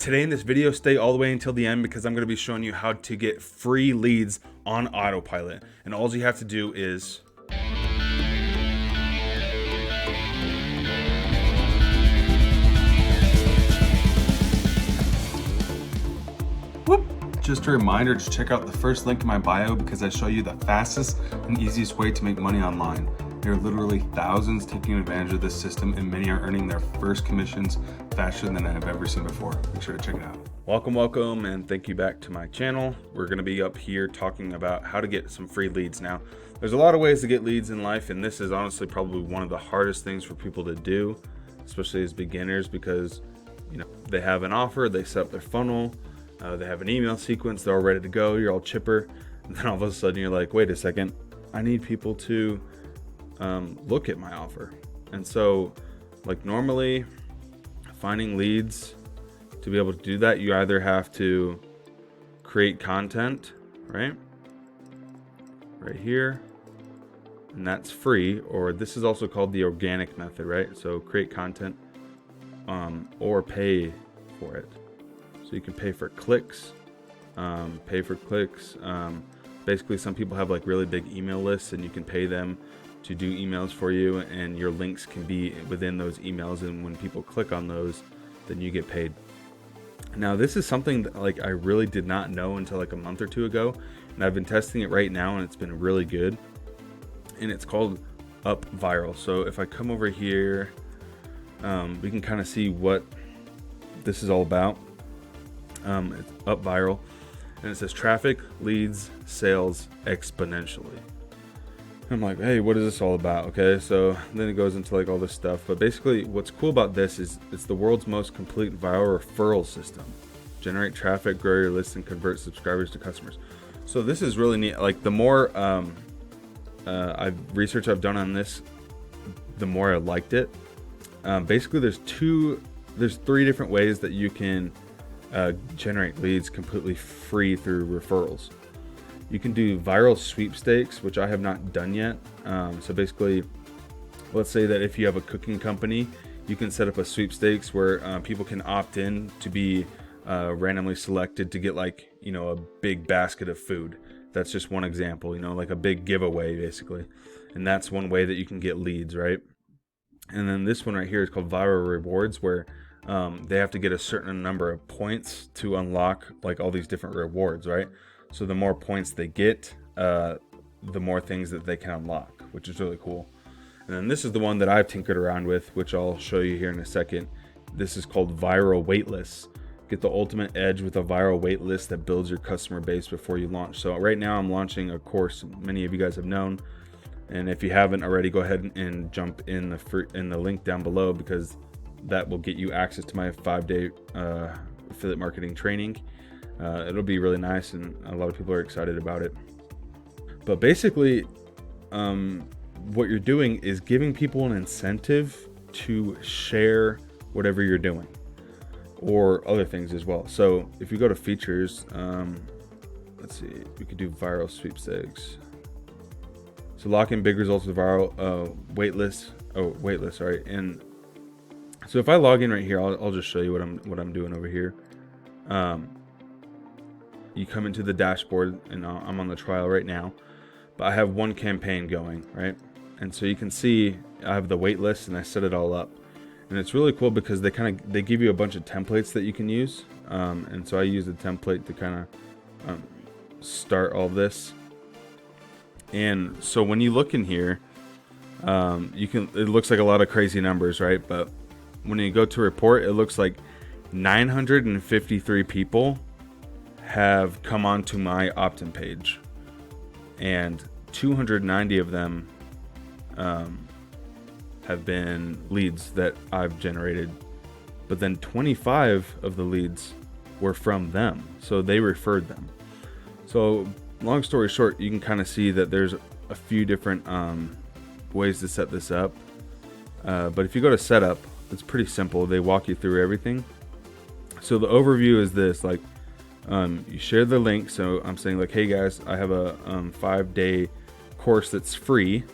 Today in this video, stay all the way until the end because I'm going to be showing you how to get free leads on Autopilate. And all you have to do is just a reminder to check out the first link in my bio because I show you the fastest and easiest way to make money online. There are literally thousands taking advantage of this system and many are earning their first commissions faster than I've ever seen before. Make sure to check it out. Welcome, and thank you back to my channel. We're going to be up here talking about how to get some free leads. Now, there's a lot of ways to get leads in life, and this is honestly probably one of the hardest things for people to do, especially as beginners, because they have an offer, they set up their funnel, they have an email sequence, they're all ready to go, you're all chipper, and then all of a sudden you're like, wait a second, I need people to look at my offer. And so, like, normally finding leads, to be able to do that, you either have to create content, right here, and that's free, or this is also called the organic method, right? So create content or pay for it. So you can pay for clicks, basically some people have like really big email lists and you can pay them to do emails for you, and your links can be within those emails, and when people click on those, then you get paid. Now, this is something that I really did not know until like a month or two ago, and I've been testing it right now and it's been really good, and it's called Upviral. So if I come over here, we can kind of see what this is all about. It's Upviral, and it says traffic, leads, sales exponentially. I'm like, hey, what is this all about? Okay, so then it goes into like all this stuff, but basically what's cool about this is it's the world's most complete viral referral system. Generate traffic, grow your list, and convert subscribers to customers. So this is really neat. Like, the more research I've done on this, the more I liked it. Basically there's three different ways that you can generate leads completely free through referrals. You can do viral sweepstakes, which I have not done yet. So basically, let's say that if you have a cooking company, you can set up a sweepstakes where people can opt in to be randomly selected to get a big basket of food. That's just one example, like a big giveaway basically. And that's one way that you can get leads, right? And then this one right here is called viral rewards, where they have to get a certain number of points to unlock like all these different rewards, right? So the more points they get, the more things that they can unlock, which is really cool. And then this is the one that I've tinkered around with, which I'll show you here in a second. This is called viral waitlists. Get the ultimate edge with a viral waitlist that builds your customer base before you launch. So right now I'm launching a course many of you guys have known, and if you haven't already, go ahead and jump in the link down below, because that will get you access to my 5-day affiliate marketing training. It'll be really nice, and a lot of people are excited about it. But basically, what you're doing is giving people an incentive to share whatever you're doing, or other things as well. So if you go to features, let's see, we could do viral sweepstakes. So lock in big results with viral waitlist, sorry. And so if I log in right here, I'll just show you what I'm doing over here. You come into the dashboard, and I'm on the trial right now, but I have one campaign going, right? And so you can see I have the wait list and I set it all up, and it's really cool because they give you a bunch of templates that you can use, and so I use the template to kind of start all this. And so when you look in here, it looks like a lot of crazy numbers, right? But when you go to report, it looks like 953 people have come onto my opt-in page, and 290 of them have been leads that I've generated, but then 25 of the leads were from them, so they referred them. So long story short, you can kind of see that there's a few different ways to set this up, but if you go to setup, it's pretty simple. They walk you through everything. So the overview is this, like, you share the link. So I'm saying like, hey guys, I have a 5-day course that's free,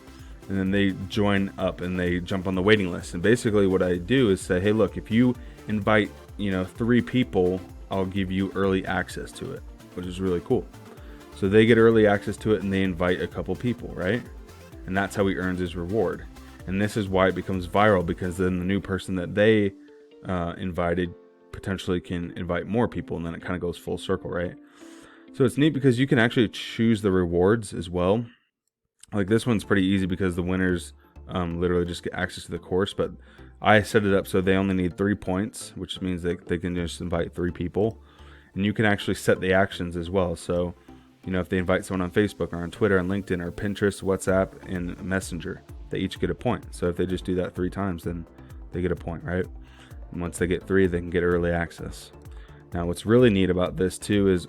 and then they join up and they jump on the waiting list. And basically what I do is say, hey, look, if you invite 3 people, I'll give you early access to it, which is really cool. So they get early access to it and they invite a couple people, right? And that's how he earns his reward. And this is why it becomes viral, because then the new person that they invited potentially can invite more people, and then it kind of goes full circle, right? So it's neat because you can actually choose the rewards as well. Like this one's pretty easy because the winners literally just get access to the course, but I set it up so they only need 3 points, which means they can just invite 3 people. And you can actually set the actions as well. So, if they invite someone on Facebook or on Twitter, on LinkedIn or Pinterest, WhatsApp, and Messenger, they each get a point. So if they just do that 3 times, then they get a point, right? And once they get 3, they can get early access. Now, what's really neat about this too is,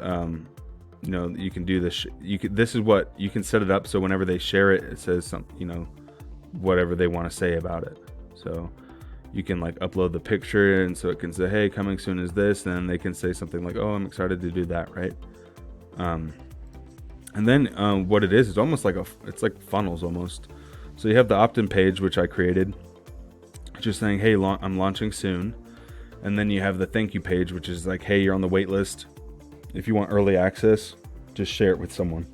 you can do this. This is what you can set it up so whenever they share it, it says something, whatever they want to say about it. So you can like upload the picture, and so it can say, hey, coming soon is this, and then they can say something like, oh, I'm excited to do that, right? And then what it is almost like it's like funnels almost. So you have the opt-in page, which I created, just saying, hey, I'm launching soon. And then you have the thank you page, which is like, hey, you're on the wait list. If you want early access, just share it with someone.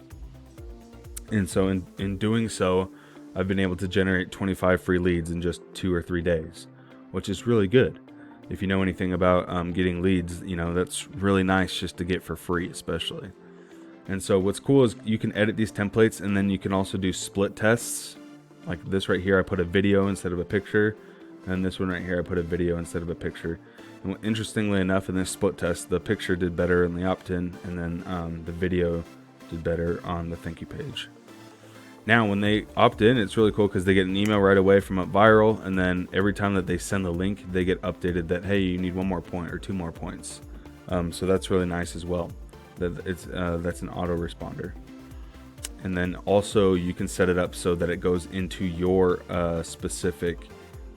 And so in doing so, I've been able to generate 25 free leads in just 2 or 3 days, which is really good. If you know anything about getting leads, that's really nice just to get for free, especially. And so what's cool is you can edit these templates, and then you can also do split tests. Like this right here, I put a video instead of a picture. And this one right here, I put a video instead of a picture. And interestingly enough, in this split test, the picture did better in the opt-in, and then the video did better on the thank you page. Now, when they opt in, it's really cool because they get an email right away from Upviral, and then every time that they send the link, they get updated that, hey, you need 1 more point or 2 more points. So that's really nice as well. That's an autoresponder. And then also you can set it up so that it goes into your specific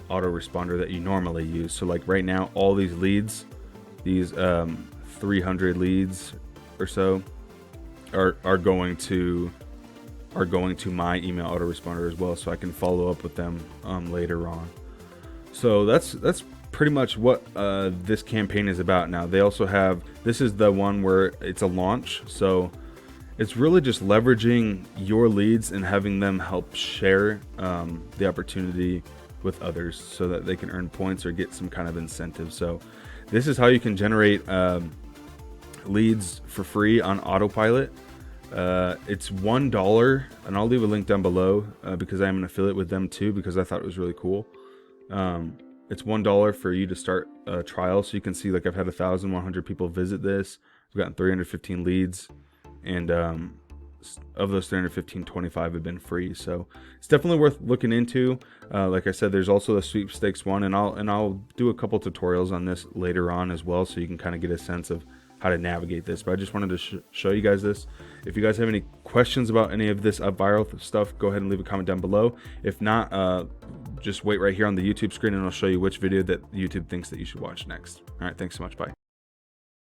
autoresponder that you normally use. So like right now, all these leads, these 300 leads or so, are going to my email autoresponder as well, so I can follow up with them later on. So that's pretty much what this campaign is about. Now they also have, this is the one where it's a launch, so it's really just leveraging your leads and having them help share the opportunity with others so that they can earn points or get some kind of incentive. So this is how you can generate leads for free on Autopilate. It's $1, and I'll leave a link down below because I am an affiliate with them too, because I thought it was really cool. It's $1 for you to start a trial, so you can see like I've had 1,100 people visit this. I've gotten 315 leads, and of those 315, 25 have been free. So it's definitely worth looking into. Like I said, there's also the Sweepstakes one, and I'll do a couple tutorials on this later on as well, so you can kind of get a sense of how to navigate this. But I just wanted to show you guys this. If you guys have any questions about any of this Upviral stuff, go ahead and leave a comment down below. If not, just wait right here on the YouTube screen, and I'll show you which video that YouTube thinks that you should watch next. All right, thanks so much. Bye.